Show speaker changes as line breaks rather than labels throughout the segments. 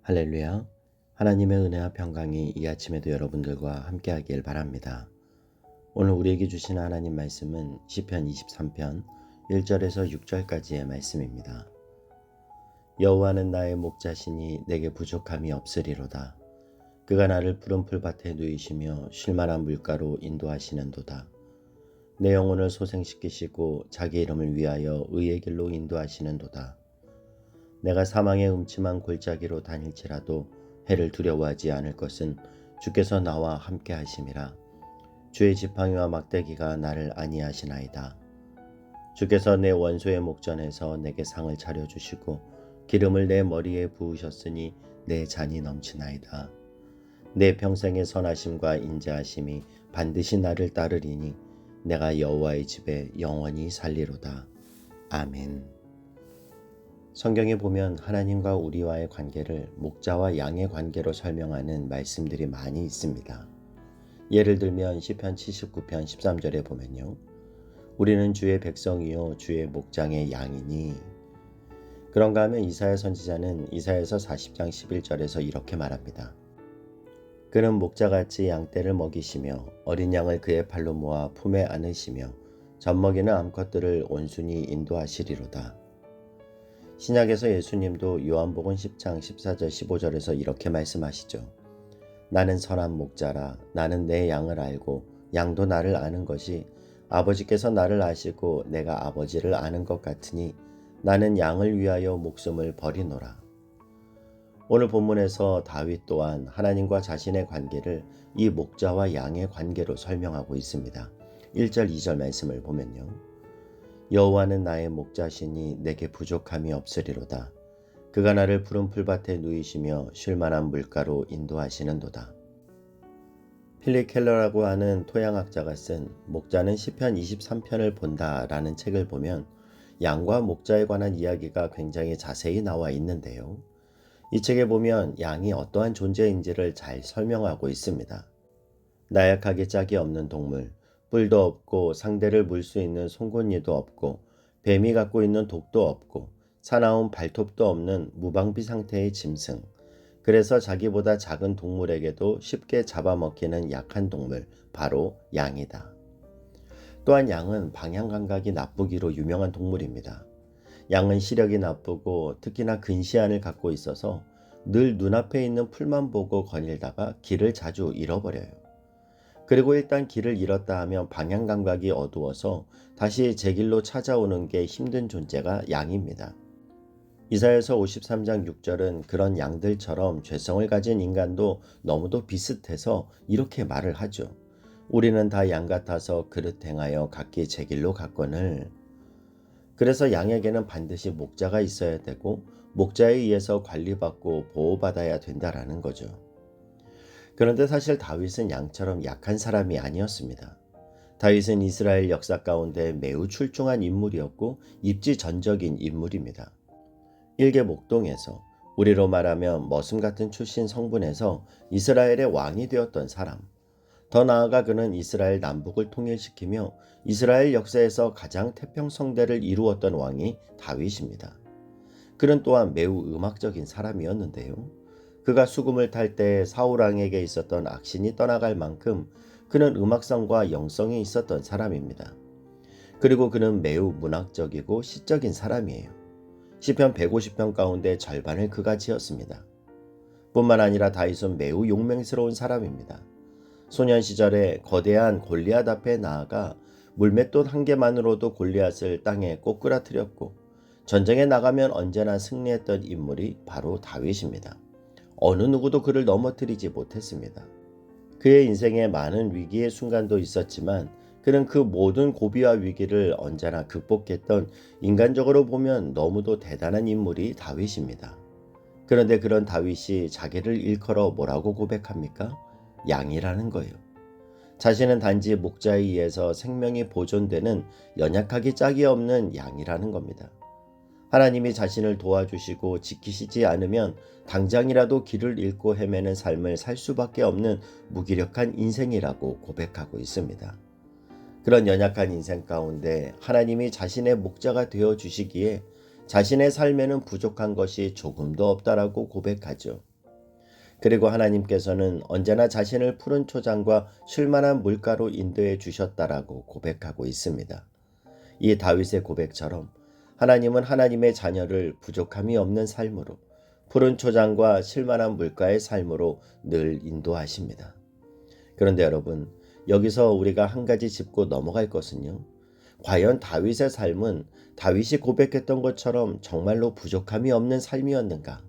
할렐루야. 하나님의 은혜와 평강이 이 아침에도 여러분들과 함께 하길 바랍니다. 오늘 우리에게 주신 하나님 말씀은 시편 23편 1절에서 6절까지의 말씀입니다. 여호와는 나의 목자시니 내게 부족함이 없으리로다. 그가 나를 푸른 풀밭에 누이시며 쉴만한 물가로 인도하시는도다. 내 영혼을 소생시키시고 자기 이름을 위하여 의의 길로 인도하시는도다. 내가 사망의 음침한 골짜기로 다닐지라도 해를 두려워하지 않을 것은 주께서 나와 함께 하심이라. 주의 지팡이와 막대기가 나를 안위하시나이다. 주께서 내 원수의 목전에서 내게 상을 차려주시고 기름을 내 머리에 부으셨으니 내 잔이 넘치나이다. 내 평생의 선하심과 인자하심이 반드시 나를 따르리니 내가 여호와의 집에 영원히 살리로다. 아멘. 성경에 보면 하나님과 우리와의 관계를 목자와 양의 관계로 설명하는 말씀들이 많이 있습니다. 예를 들면 시편 79편 13절에 보면요. 우리는 주의 백성이요 주의 목장의 양이니. 그런가 하면 이사야 선지자는 이사야서 40장 11절에서 이렇게 말합니다. 그는 목자같이 양떼를 먹이시며 어린 양을 그의 팔로 모아 품에 안으시며 젖먹이는 암컷들을 온순히 인도하시리로다. 신약에서 예수님도 요한복음 10장 14절 15절에서 이렇게 말씀하시죠. 나는 선한 목자라. 나는 내 양을 알고 양도 나를 아는 것이 아버지께서 나를 아시고 내가 아버지를 아는 것 같으니 나는 양을 위하여 목숨을 버리노라. 오늘 본문에서 다윗 또한 하나님과 자신의 관계를 이 목자와 양의 관계로 설명하고 있습니다. 1절 2절 말씀을 보면요. 여호와는 나의 목자시니 내게 부족함이 없으리로다. 그가 나를 푸른 풀밭에 누이시며 쉴만한 물가로 인도하시는도다. 필립 켈러라고 하는 토양학자가 쓴 목자는 시편 23편을 본다라는 책을 보면 양과 목자에 관한 이야기가 굉장히 자세히 나와 있는데요. 이 책에 보면 양이 어떠한 존재인지를 잘 설명하고 있습니다. 나약하게 짝이 없는 동물, 뿔도 없고 상대를 물 수 있는 송곳니도 없고 뱀이 갖고 있는 독도 없고 사나운 발톱도 없는 무방비 상태의 짐승. 그래서 자기보다 작은 동물에게도 쉽게 잡아먹히는 약한 동물, 바로 양이다. 또한 양은 방향 감각이 나쁘기로 유명한 동물입니다. 양은 시력이 나쁘고 특히나 근시안을 갖고 있어서 늘 눈앞에 있는 풀만 보고 거닐다가 길을 자주 잃어버려요. 그리고 일단 길을 잃었다 하면 방향 감각이 어두워서 다시 제 길로 찾아오는 게 힘든 존재가 양입니다. 이사야서 53장 6절은 그런 양들처럼 죄성을 가진 인간도 너무도 비슷해서 이렇게 말을 하죠. 우리는 다 양 같아서 그릇 행하여 각기 제 길로 갔거늘. 그래서 양에게는 반드시 목자가 있어야 되고 목자에 의해서 관리받고 보호받아야 된다라는 거죠. 그런데 사실 다윗은 양처럼 약한 사람이 아니었습니다. 다윗은 이스라엘 역사 가운데 매우 출중한 인물이었고 입지전적인 인물입니다. 일개 목동에서, 우리로 말하면 머슴 같은 출신 성분에서 이스라엘의 왕이 되었던 사람. 더 나아가 그는 이스라엘 남북을 통일시키며 이스라엘 역사에서 가장 태평성대를 이루었던 왕이 다윗입니다. 그는 또한 매우 음악적인 사람이었는데요. 그가 수금을 탈 때 사울왕에게 있었던 악신이 떠나갈 만큼 그는 음악성과 영성이 있었던 사람입니다. 그리고 그는 매우 문학적이고 시적인 사람이에요. 시편 150편 가운데 절반을 그가 지었습니다. 뿐만 아니라 다윗은 매우 용맹스러운 사람입니다. 소년 시절에 거대한 골리앗 앞에 나아가 물맷돌 한 개만으로도 골리앗을 땅에 꼬꾸라뜨렸고 전쟁에 나가면 언제나 승리했던 인물이 바로 다윗입니다. 어느 누구도 그를 넘어뜨리지 못했습니다. 그의 인생에 많은 위기의 순간도 있었지만 그는 그 모든 고비와 위기를 언제나 극복했던 인간적으로 보면 너무도 대단한 인물이 다윗입니다. 그런데 그런 다윗이 자기를 일컬어 뭐라고 고백합니까? 양이라는 거예요. 자신은 단지 목자에 의해서 생명이 보존되는 연약하기 짝이 없는 양이라는 겁니다. 하나님이 자신을 도와주시고 지키시지 않으면 당장이라도 길을 잃고 헤매는 삶을 살 수밖에 없는 무기력한 인생이라고 고백하고 있습니다. 그런 연약한 인생 가운데 하나님이 자신의 목자가 되어 주시기에 자신의 삶에는 부족한 것이 조금도 없다라고 고백하죠. 그리고 하나님께서는 언제나 자신을 푸른 초장과 쉴만한 물가로 인도해 주셨다라고 고백하고 있습니다. 이 다윗의 고백처럼 하나님은 하나님의 자녀를 부족함이 없는 삶으로 푸른 초장과 쉴만한 물가의 삶으로 늘 인도하십니다. 그런데 여러분, 여기서 우리가 한 가지 짚고 넘어갈 것은요. 과연 다윗의 삶은 다윗이 고백했던 것처럼 정말로 부족함이 없는 삶이었는가?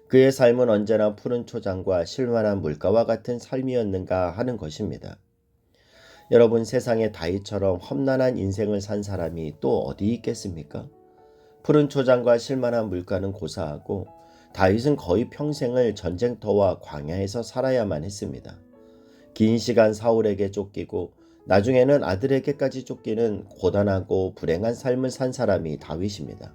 그의 삶은 언제나 푸른 초장과 쉴만한 물가와 같은 삶이었는가 하는 것입니다. 여러분, 세상에 다윗처럼 험난한 인생을 산 사람이 또 어디 있겠습니까? 푸른 초장과 쉴만한 물가는 고사하고 다윗은 거의 평생을 전쟁터와 광야에서 살아야만 했습니다. 긴 시간 사울에게 쫓기고 나중에는 아들에게까지 쫓기는 고단하고 불행한 삶을 산 사람이 다윗입니다.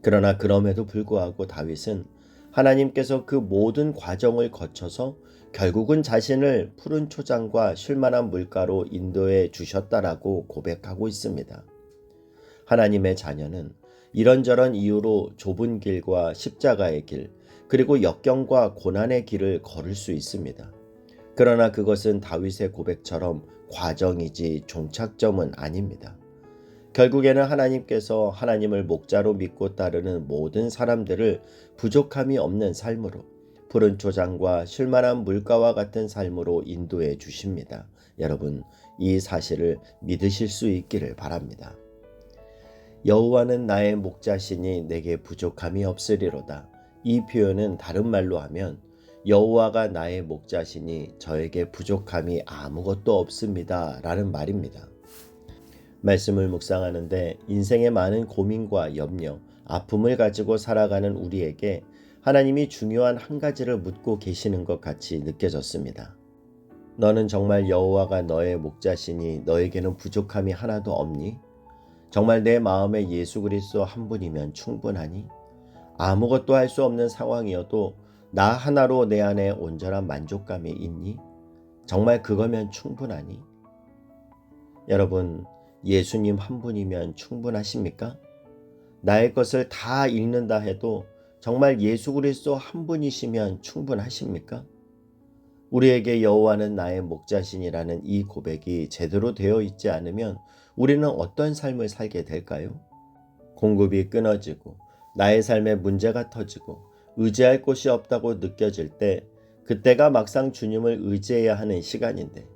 그러나 그럼에도 불구하고 다윗은 하나님께서 그 모든 과정을 거쳐서 결국은 자신을 푸른 초장과 쉴만한 물가로 인도해 주셨다라고 고백하고 있습니다. 하나님의 자녀는 이런저런 이유로 좁은 길과 십자가의 길, 그리고 역경과 고난의 길을 걸을 수 있습니다. 그러나 그것은 다윗의 고백처럼 과정이지 종착점은 아닙니다. 결국에는 하나님께서 하나님을 목자로 믿고 따르는 모든 사람들을 부족함이 없는 삶으로 푸른 초장과 쉴만한 물가와 같은 삶으로 인도해 주십니다. 여러분, 이 사실을 믿으실 수 있기를 바랍니다. 여호와는 나의 목자시니 내게 부족함이 없으리로다. 이 표현은 다른 말로 하면 여호와가 나의 목자시니 저에게 부족함이 아무것도 없습니다 라는 말입니다. 말씀을 묵상하는데 인생의 많은 고민과 염려, 아픔을 가지고 살아가는 우리에게 하나님이 중요한 한 가지를 묻고 계시는 것 같이 느껴졌습니다. 너는 정말 여호와가 너의 목자시니 너에게는 부족함이 하나도 없니? 정말 내 마음에 예수 그리스도 한 분이면 충분하니? 아무것도 할 수 없는 상황이어도 나 하나로 내 안에 온전한 만족감이 있니? 정말 그거면 충분하니? 여러분, 예수님 한 분이면 충분하십니까? 나의 것을 다 잃는다 해도 정말 예수 그리스도 한 분이시면 충분하십니까? 우리에게 여호와는 나의 목자신이라는 이 고백이 제대로 되어 있지 않으면 우리는 어떤 삶을 살게 될까요? 공급이 끊어지고 나의 삶에 문제가 터지고 의지할 곳이 없다고 느껴질 때 그때가 막상 주님을 의지해야 하는 시간인데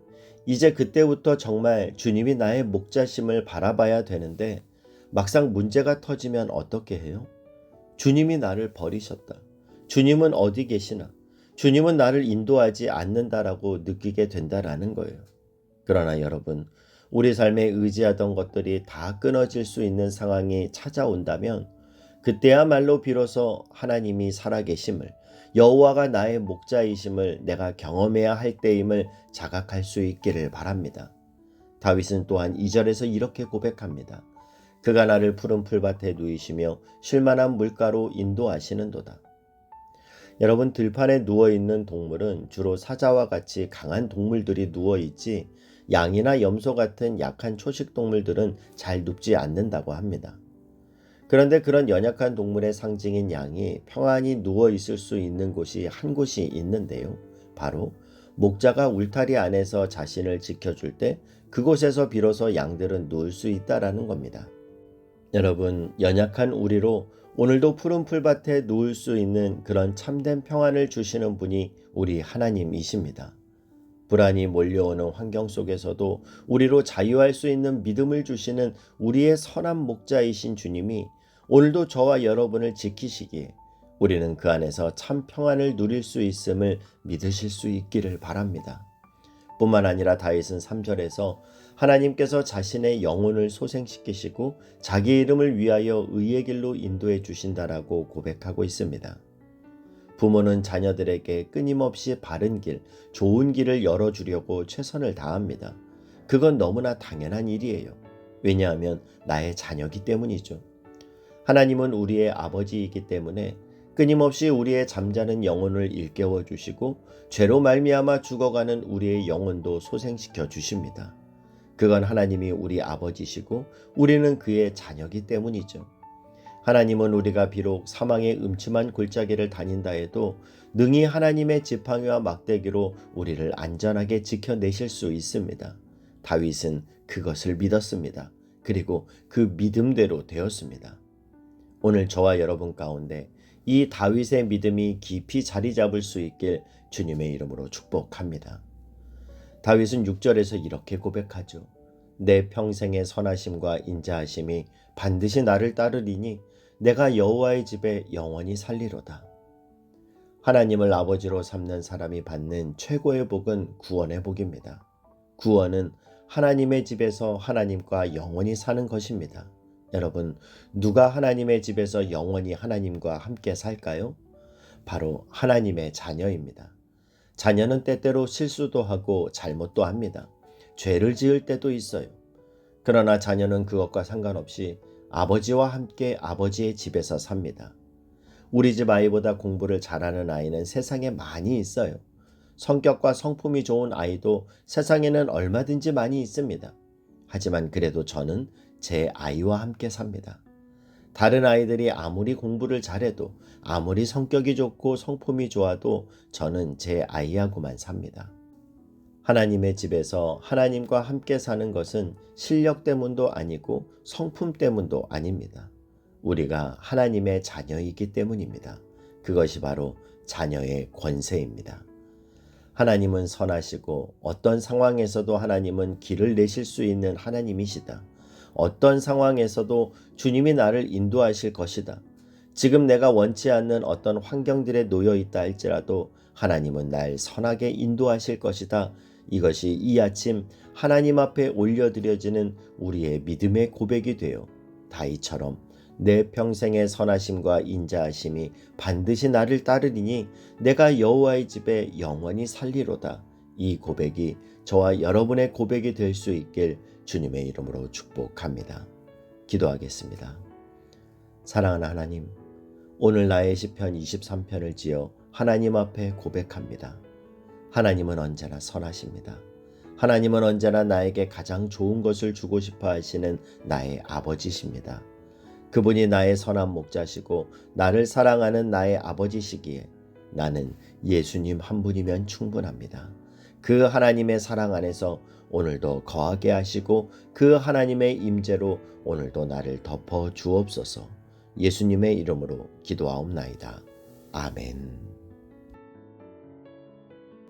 이제 그때부터 정말 주님이 나의 목자심을 바라봐야 되는데 막상 문제가 터지면 어떻게 해요? 주님이 나를 버리셨다. 주님은 어디 계시나? 주님은 나를 인도하지 않는다라고 느끼게 된다라는 거예요. 그러나 여러분, 우리 삶에 의지하던 것들이 다 끊어질 수 있는 상황이 찾아온다면 그때야말로 비로소 하나님이 살아계심을, 여호와가 나의 목자이심을 내가 경험해야 할 때임을 자각할 수 있기를 바랍니다. 다윗은 또한 2절에서 이렇게 고백합니다. 그가 나를 푸른 풀밭에 누이시며 쉴만한 물가로 인도하시는도다. 여러분, 들판에 누워있는 동물은 주로 사자와 같이 강한 동물들이 누워있지 양이나 염소 같은 약한 초식 동물들은 잘 눕지 않는다고 합니다. 그런데 그런 연약한 동물의 상징인 양이 평안히 누워있을 수 있는 곳이 한 곳이 있는데요. 바로 목자가 울타리 안에서 자신을 지켜줄 때 그곳에서 비로소 양들은 누울 수 있다라는 겁니다. 여러분, 연약한 우리로 오늘도 푸른 풀밭에 누울 수 있는 그런 참된 평안을 주시는 분이 우리 하나님이십니다. 불안이 몰려오는 환경 속에서도 우리로 자유할 수 있는 믿음을 주시는 우리의 선한 목자이신 주님이 오늘도 저와 여러분을 지키시기에 우리는 그 안에서 참 평안을 누릴 수 있음을 믿으실 수 있기를 바랍니다. 뿐만 아니라 다윗은 3절에서 하나님께서 자신의 영혼을 소생시키시고 자기 이름을 위하여 의의 길로 인도해 주신다라고 고백하고 있습니다. 부모는 자녀들에게 끊임없이 바른 길, 좋은 길을 열어주려고 최선을 다합니다. 그건 너무나 당연한 일이에요. 왜냐하면 나의 자녀이기 때문이죠. 하나님은 우리의 아버지이기 때문에 끊임없이 우리의 잠자는 영혼을 일깨워 주시고 죄로 말미암아 죽어가는 우리의 영혼도 소생시켜 주십니다. 그건 하나님이 우리 아버지시고 우리는 그의 자녀이기 때문이죠. 하나님은 우리가 비록 사망의 음침한 골짜기를 다닌다 해도 능히 하나님의 지팡이와 막대기로 우리를 안전하게 지켜내실 수 있습니다. 다윗은 그것을 믿었습니다. 그리고 그 믿음대로 되었습니다. 오늘 저와 여러분 가운데 이 다윗의 믿음이 깊이 자리 잡을 수 있길 주님의 이름으로 축복합니다. 다윗은 6절에서 이렇게 고백하죠. 내 평생의 선하심과 인자하심이 반드시 나를 따르리니 내가 여호와의 집에 영원히 살리로다. 하나님을 아버지로 삼는 사람이 받는 최고의 복은 구원의 복입니다. 구원은 하나님의 집에서 하나님과 영원히 사는 것입니다. 여러분, 누가 하나님의 집에서 영원히 하나님과 함께 살까요? 바로 하나님의 자녀입니다. 자녀는 때때로 실수도 하고 잘못도 합니다. 죄를 지을 때도 있어요. 그러나 자녀는 그것과 상관없이 아버지와 함께 아버지의 집에서 삽니다. 우리 집 아이보다 공부를 잘하는 아이는 세상에 많이 있어요. 성격과 성품이 좋은 아이도 세상에는 얼마든지 많이 있습니다. 하지만 그래도 저는 제 아이와 함께 삽니다. 다른 아이들이 아무리 공부를 잘해도 아무리 성격이 좋고 성품이 좋아도 저는 제 아이하고만 삽니다. 하나님의 집에서 하나님과 함께 사는 것은 실력 때문도 아니고 성품 때문도 아닙니다. 우리가 하나님의 자녀이기 때문입니다. 그것이 바로 자녀의 권세입니다. 하나님은 선하시고 어떤 상황에서도 하나님은 길을 내실 수 있는 하나님이시다. 어떤 상황에서도 주님이 나를 인도하실 것이다. 지금 내가 원치 않는 어떤 환경들에 놓여 있다 할지라도 하나님은 날 선하게 인도하실 것이다. 이것이 이 아침 하나님 앞에 올려드려지는 우리의 믿음의 고백이 되어 다윗처럼 내 평생의 선하심과 인자하심이 반드시 나를 따르리니 내가 여호와의 집에 영원히 살리로다. 이 고백이 저와 여러분의 고백이 될 수 있길 주님의 이름으로 축복합니다. 기도하겠습니다. 사랑하는 하나님, 오늘 나의 시편 23편을 지어 하나님 앞에 고백합니다. 하나님은 언제나 선하십니다. 하나님은 언제나 나에게 가장 좋은 것을 주고 싶어 하시는 나의 아버지십니다. 그분이 나의 선한 목자시고 나를 사랑하는 나의 아버지시기에 나는 예수님 한 분이면 충분합니다. 그 하나님의 사랑 안에서 오늘도 거하게 하시고 그 하나님의 임재로 오늘도 나를 덮어 주옵소서. 예수님의 이름으로 기도하옵나이다. 아멘.